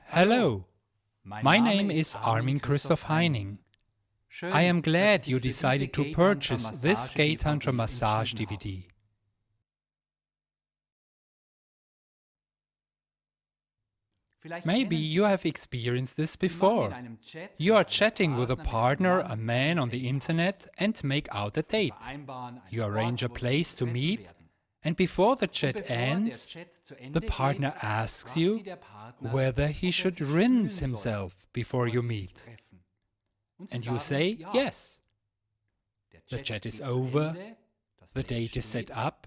Hello, my name is Armin Heining. I am glad you decided to purchase this GAY-TANTRA massage DVD. Maybe you have experienced this before. You are chatting with a partner, a man on the internet, and make out a date. You arrange a place to meet, and before the chat ends, the partner asks you whether he should rinse himself before you meet. And you say yes. The chat is over, the date is set up,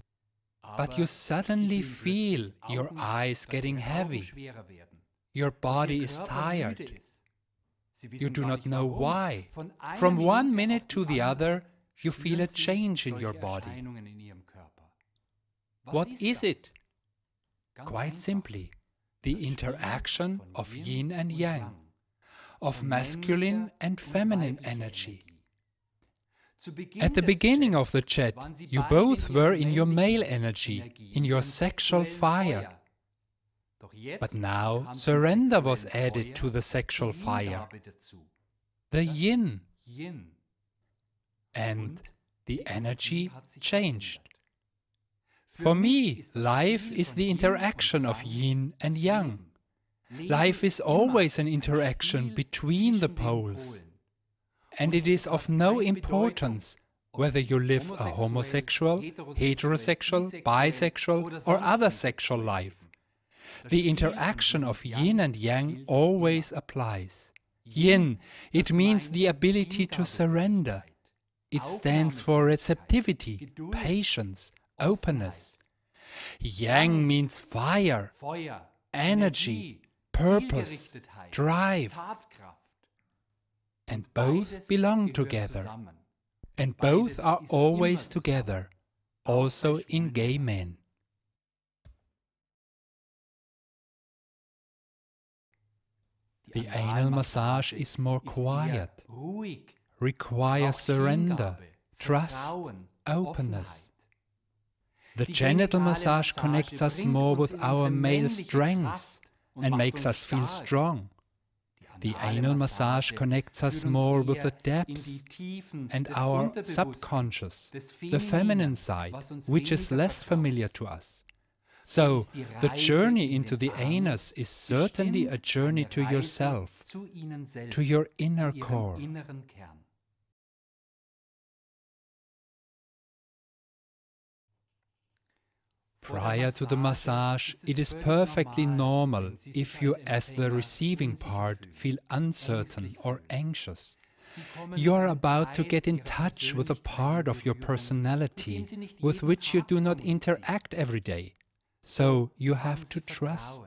but you suddenly feel your eyes getting heavy. Your body is tired. You do not know why. From 1 minute to the other, you feel a change in your body. What is it? Quite simply, the interaction of Yin and Yang, of masculine and feminine energy. At the beginning of the chat, you both were in your male energy, in your sexual fire. But now surrender was added to the sexual fire, the Yin, and the energy changed. For me, life is the interaction of Yin and Yang. Life is always an interaction between the poles. And it is of no importance whether you live a homosexual, heterosexual, bisexual or other sexual life. The interaction of Yin and Yang always applies. Yin, it means the ability to surrender. It stands for receptivity, patience, openness. Yang means fire, energy, purpose, drive. And both belong together. And both are always together, also in gay men. The anal massage is more quiet, requires surrender, trust, openness. The genital massage connects us more with our male strengths and makes us feel strong. The anal massage connects us more with the depths and our subconscious, the feminine side, which is less familiar to us. So, the journey into the anus is certainly a journey to yourself, to your inner core. Prior to the massage, it is perfectly normal if you, as the receiving part, feel uncertain or anxious. You are about to get in touch with a part of your personality with which you do not interact every day. So you have to trust.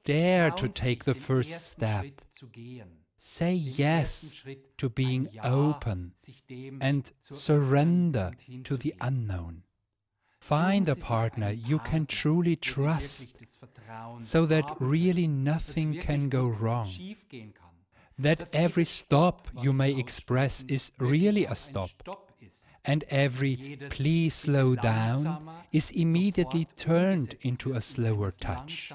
Dare to take the first step. Say yes to being open and surrender to the unknown. Find a partner you can truly trust, so that really nothing can go wrong. That every stop you may express is really a stop. And every "please slow down" is immediately turned into a slower touch.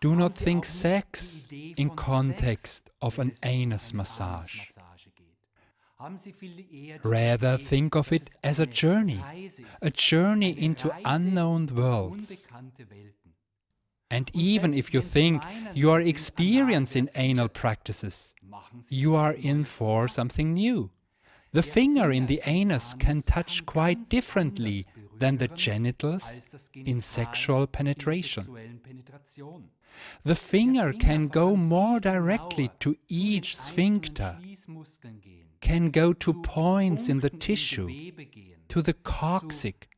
Do not think sex in context of an anus massage. Rather think of it as a journey into unknown worlds. And even if you think you are experienced in anal practices, you are in for something new. The finger in the anus can touch quite differently than the genitals in sexual penetration. The finger can go more directly to each sphincter, can go to points in the tissue, to the coccyx,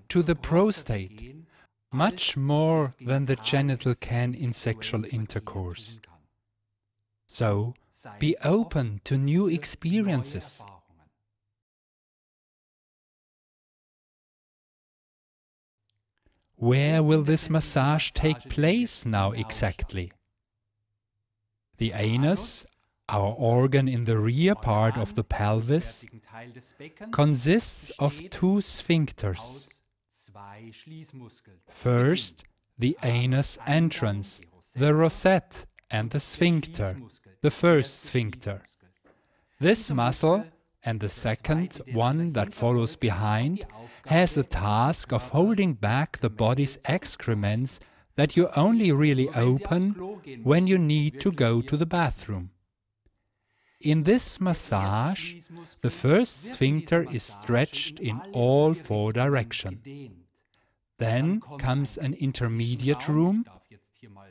to the prostate, much more than the genital can in sexual intercourse. So, be open to new experiences. Where will this massage take place now exactly? The anus, our organ in the rear part of the pelvis, consists of two sphincters. First, the anus entrance, the rosette, and the sphincter, the first sphincter. This muscle, and the second one that follows behind, has the task of holding back the body's excrements that you only really open when you need to go to the bathroom. In this massage, the first sphincter is stretched in all four directions. Then comes an intermediate room.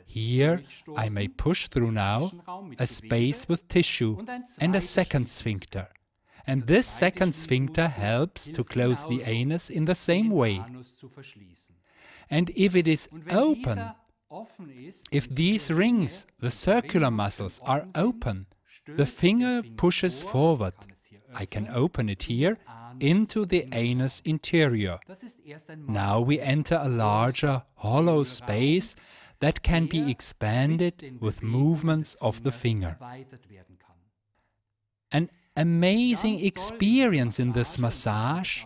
Here I may push through now a space with tissue and a second sphincter. And this second sphincter helps to close the anus in the same way. And if it is open, if these rings, the circular muscles, are open, the finger pushes forward, I can open it here, into the anus interior. Now we enter a larger, hollow space that can be expanded with movements of the finger. An amazing experience in this massage,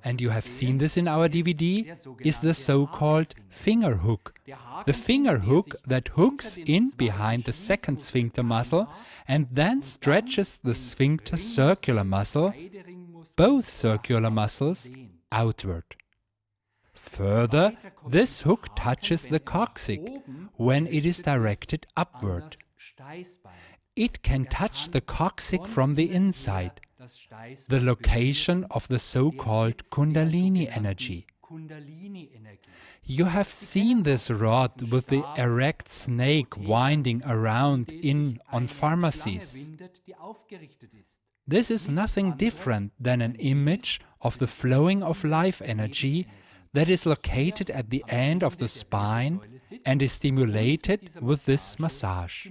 and you have seen this in our DVD, is the so-called finger hook. The finger hook that hooks in behind the second sphincter muscle and then stretches the sphincter circular muscle, both circular muscles, outward. Further, this hook touches the coccyx when it is directed upward. It can touch the coccyx from the inside, the location of the so-called Kundalini energy. You have seen this rod with the erect snake winding around on pharmacies. This is nothing different than an image of the flowing of life energy that is located at the end of the spine and is stimulated with this massage.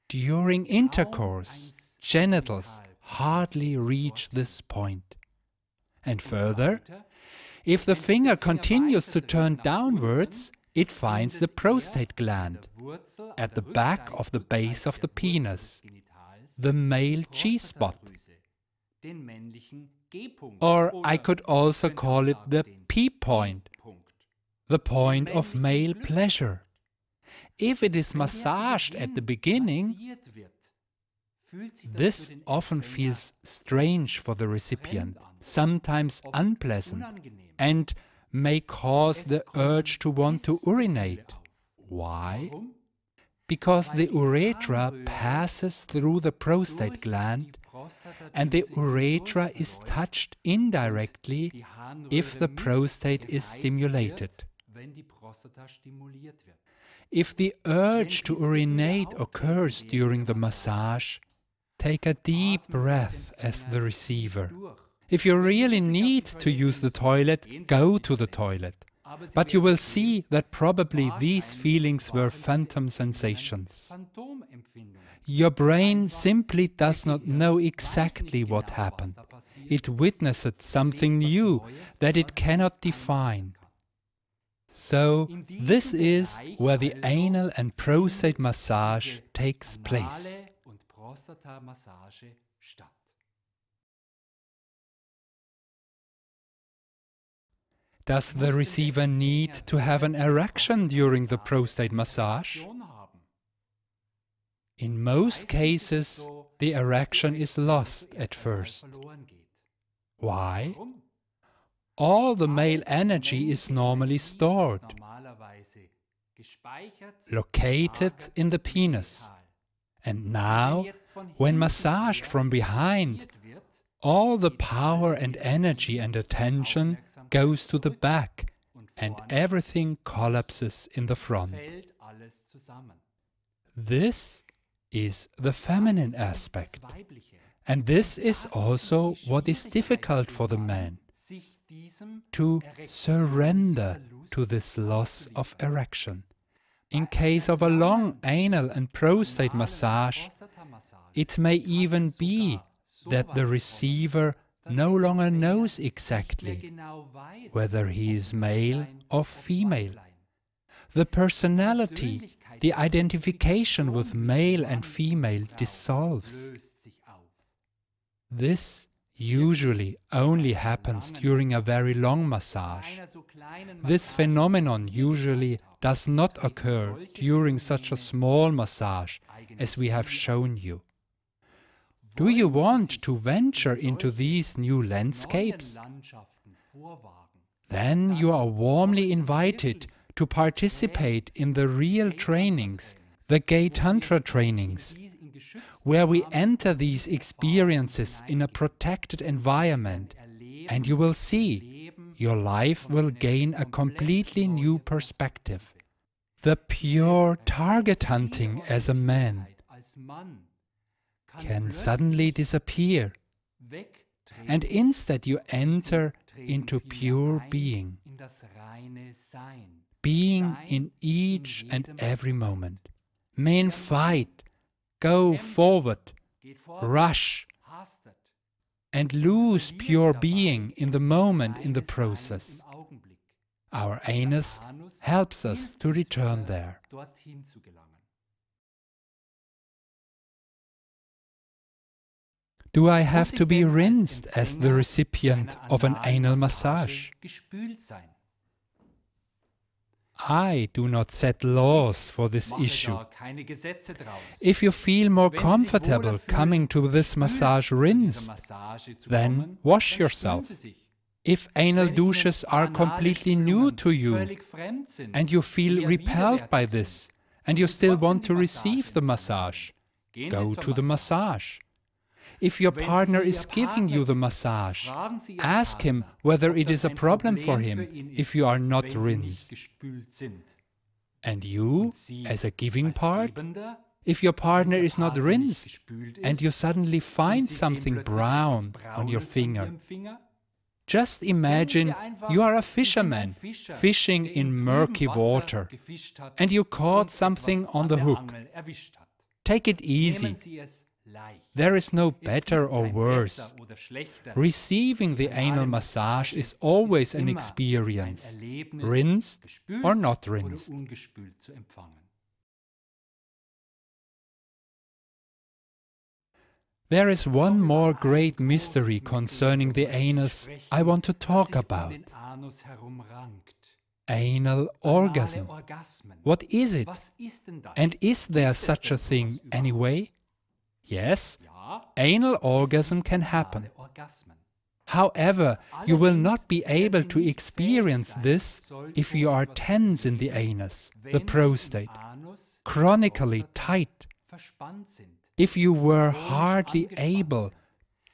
During intercourse, genitals hardly reach this point. And further, if the finger continues to turn downwards, it finds the prostate gland at the back of the base of the penis, the male G-spot. Or I could also call it the P-point, the point of male pleasure. If it is massaged at the beginning, this often feels strange for the recipient, sometimes unpleasant, and may cause the urge to want to urinate. Why? Because the urethra passes through the prostate gland, and the urethra is touched indirectly if the prostate is stimulated. If the urge to urinate occurs during the massage, take a deep breath as the receiver. If you really need to use the toilet, go to the toilet. But you will see that probably these feelings were phantom sensations. Your brain simply does not know exactly what happened. It witnessed something new that it cannot define. So, this is where the anal and prostate massage takes place. Does the receiver need to have an erection during the prostate massage? In most cases, the erection is lost at first. Why? All the male energy is normally stored, located in the penis. And now, when massaged from behind, all the power and energy and attention goes to the back, and everything collapses in the front. This is the feminine aspect. And this is also what is difficult for the man, to surrender to this loss of erection. In case of a long anal and prostate massage, it may even be that the receiver no longer knows exactly whether he is male or female. The personality, the identification with male and female dissolves. This usually only happens during a very long massage. This phenomenon usually does not occur during such a small massage as we have shown you. Do you want to venture into these new landscapes? Then you are warmly invited to participate in the real trainings, the GAY-TANTRA trainings, where we enter these experiences in a protected environment, and you will see your life will gain a completely new perspective. The pure target hunting as a man can suddenly disappear, and instead you enter into pure being, being in each and every moment. Men fight, go forward, rush, and lose pure being in the moment in the process. Our anus helps us to return there. Do I have to be rinsed as the recipient of an anal massage? I do not set laws for this issue. If you feel more comfortable coming to this massage rinsed, then wash yourself. If anal douches are completely new to you and you feel repelled by this and you still want to receive the massage, go to the massage. If your partner is giving you the massage, ask him whether it is a problem for him if you are not rinsed. And you, as a giving part, if your partner is not rinsed and you suddenly find something brown on your finger, just imagine you are a fisherman fishing in murky water and you caught something on the hook. Take it easy. There is no better or worse. Receiving the anal massage is always an experience, rinsed or not rinsed. There is one more great mystery concerning the anus I want to talk about. Anal orgasm. What is it? And is there such a thing anyway? Yes, anal orgasm can happen. However, you will not be able to experience this if you are tense in the anus, the prostate, chronically tight, if you were hardly able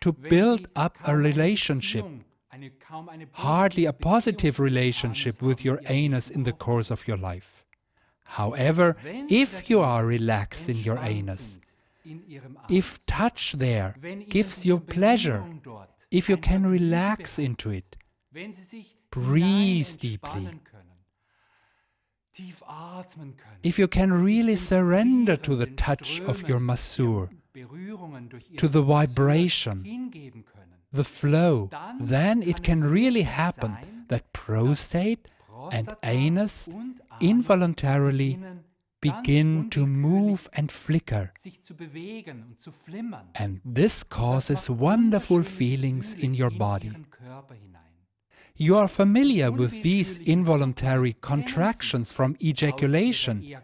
to build up a relationship, hardly a positive relationship with your anus in the course of your life. However, if you are relaxed in your anus, if touch there gives you pleasure, if you can relax into it, breathe deeply, if you can really surrender to the touch of your masseur, to the vibration, the flow, then it can really happen that prostate and anus involuntarily begin to move and flicker. And this causes wonderful feelings in your body. You are familiar with these involuntary contractions from ejaculation,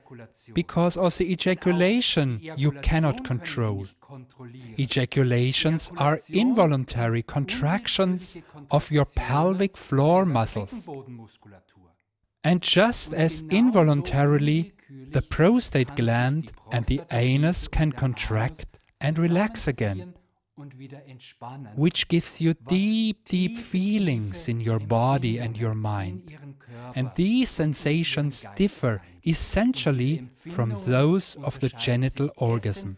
because also ejaculation you cannot control. Ejaculations are involuntary contractions of your pelvic floor muscles. And just as involuntarily, the prostate gland and the anus can contract and relax again, which gives you deep, deep feelings in your body and your mind. And these sensations differ essentially from those of the genital orgasm.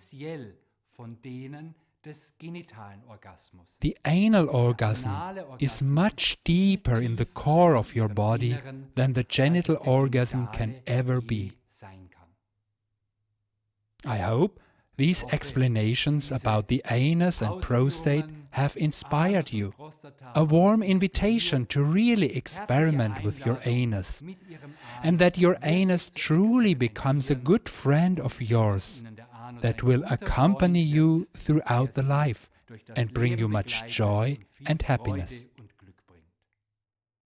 The anal orgasm is much deeper in the core of your body than the genital orgasm can ever be. I hope these explanations about the anus and prostate have inspired you. A warm invitation to really experiment with your anus, and that your anus truly becomes a good friend of yours that will accompany you throughout the life, and bring you much joy and happiness.